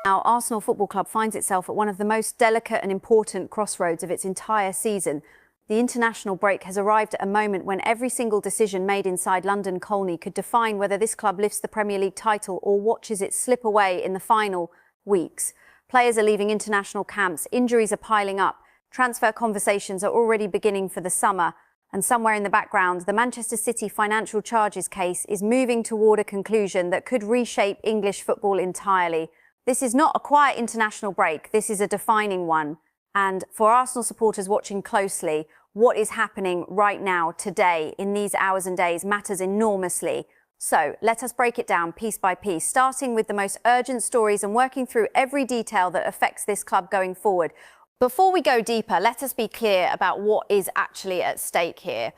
Now, Arsenal Football Club finds itself at one of the most delicate and important crossroads of its entire season. The international break has arrived at a moment when every single decision made inside London Colney could define whether this club lifts the Premier League title or watches it slip away in the final weeks. Players are leaving international camps, injuries are piling up, transfer conversations are already beginning for the summer, and somewhere in the background, the Manchester City financial charges case is moving toward a conclusion that could reshape English football entirely. This is not a quiet international break, this is a defining one. And for Arsenal supporters watching closely, what is happening right now, today, in these hours and days, matters enormously. So let us break it down piece by piece, starting with the most urgent stories and working through every detail that affects this club going forward. Before we go deeper, let us be clear about what is actually at stake here.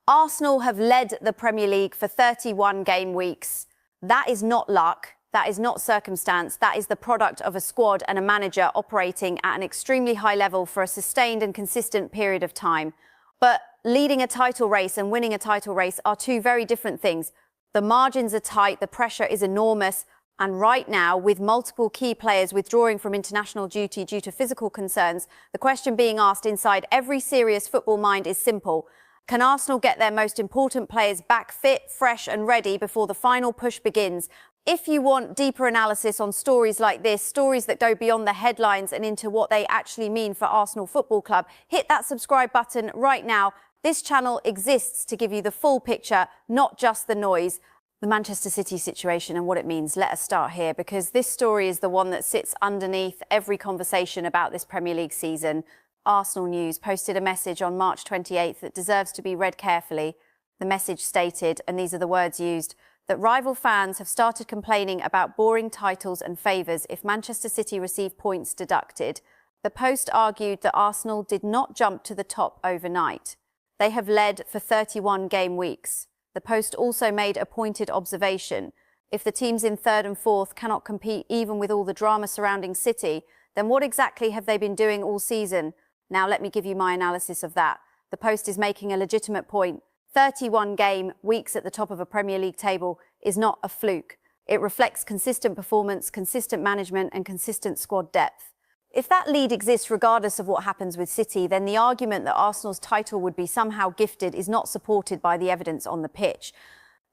Arsenal have led the Premier League for 31 game weeks. That is not luck. That is not circumstance. That is the product of a squad and a manager operating at an extremely high level for a sustained and consistent period of time. But leading a title race and winning a title race are two very different things. The margins are tight, the pressure is enormous, and right now, with multiple key players withdrawing from international duty due to physical concerns, the question being asked inside every serious football mind is simple. Can Arsenal get their most important players back fit, fresh and ready before the final push begins? If you want deeper analysis on stories like this, stories that go beyond the headlines and into what they actually mean for Arsenal Football Club, hit that subscribe button right now. This channel exists to give you the full picture, not just the noise. The Manchester City situation and what it means. Let us start here, because this story is the one that sits underneath every conversation about this Premier League season. Arsenal News posted a message on March 28th that deserves to be read carefully. The message stated, and these are the words used, that rival fans have started complaining about boring titles and favours if Manchester City receive points deducted. The Post argued that Arsenal did not jump to the top overnight. They have led for 31 game weeks. The Post also made a pointed observation. If the teams in third and fourth cannot compete even with all the drama surrounding City, then what exactly have they been doing all season? Now let me give you my analysis of that. The Post is making a legitimate point. 31 game weeks at the top of a Premier League table is not a fluke. It reflects consistent performance, consistent management and consistent squad depth. If that lead exists regardless of what happens with City, then the argument that Arsenal's title would be somehow gifted is not supported by the evidence on the pitch.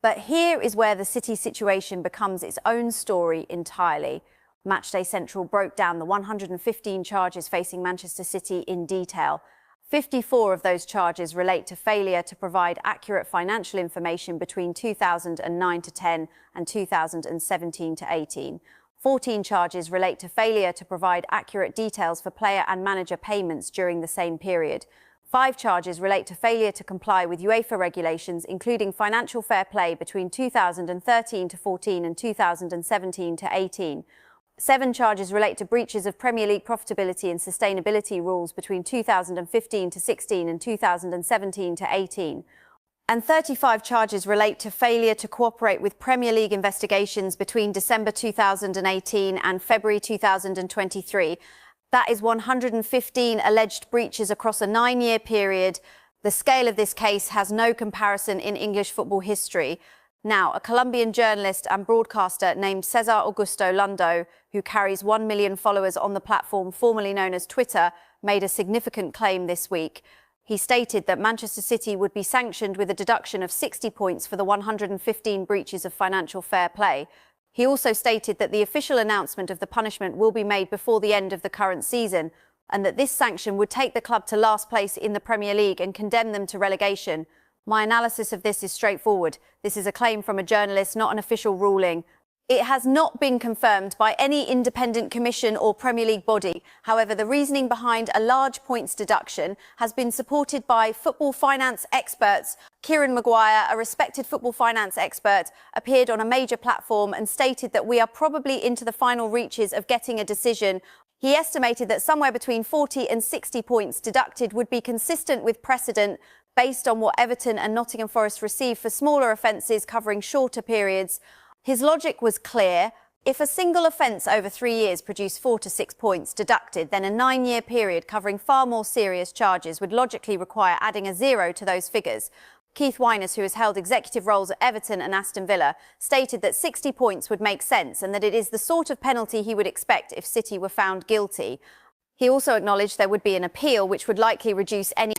But here is where the City situation becomes its own story entirely. Matchday Central broke down the 115 charges facing Manchester City in detail. 54 of those charges relate to failure to provide accurate financial information between 2009 to 10 and 2017 to 18. 14 charges relate to failure to provide accurate details for player and manager payments during the same period. 5 charges relate to failure to comply with UEFA regulations, including financial fair play between 2013 to 14 and 2017 to 18. 7 charges relate to breaches of Premier League profitability and sustainability rules between 2015 to 16 and 2017 to 18. And 35 charges relate to failure to cooperate with Premier League investigations between December 2018 and February 2023. That is 115 alleged breaches across a 9-year period. The scale of this case has no comparison in English football history. Now, a Colombian journalist and broadcaster named Cesar Augusto Lundo, who carries 1 million followers on the platform formerly known as Twitter, made a significant claim this week. He stated that Manchester City would be sanctioned with a deduction of 60 points for the 115 breaches of financial fair play. He also stated that the official announcement of the punishment will be made before the end of the current season, and that this sanction would take the club to last place in the Premier League and condemn them to relegation. My analysis of this is straightforward. This is a claim from a journalist, not an official ruling. It has not been confirmed by any independent commission or Premier League body. However, the reasoning behind a large points deduction has been supported by football finance experts. Kieran Maguire, a respected football finance expert, appeared on a major platform and stated that we are probably into the final reaches of getting a decision. He estimated that somewhere between 40 and 60 points deducted would be consistent with precedent based on what Everton and Nottingham Forest received for smaller offences covering shorter periods. His logic was clear. If a single offence over 3 years produced 4 to 6 points deducted, then a 9-year period covering far more serious charges would logically require adding a 0 to those figures. Keith Winers, who has held executive roles at Everton and Aston Villa, stated that 60 points would make sense and that it is the sort of penalty he would expect if City were found guilty. He also acknowledged there would be an appeal, which would likely reduce any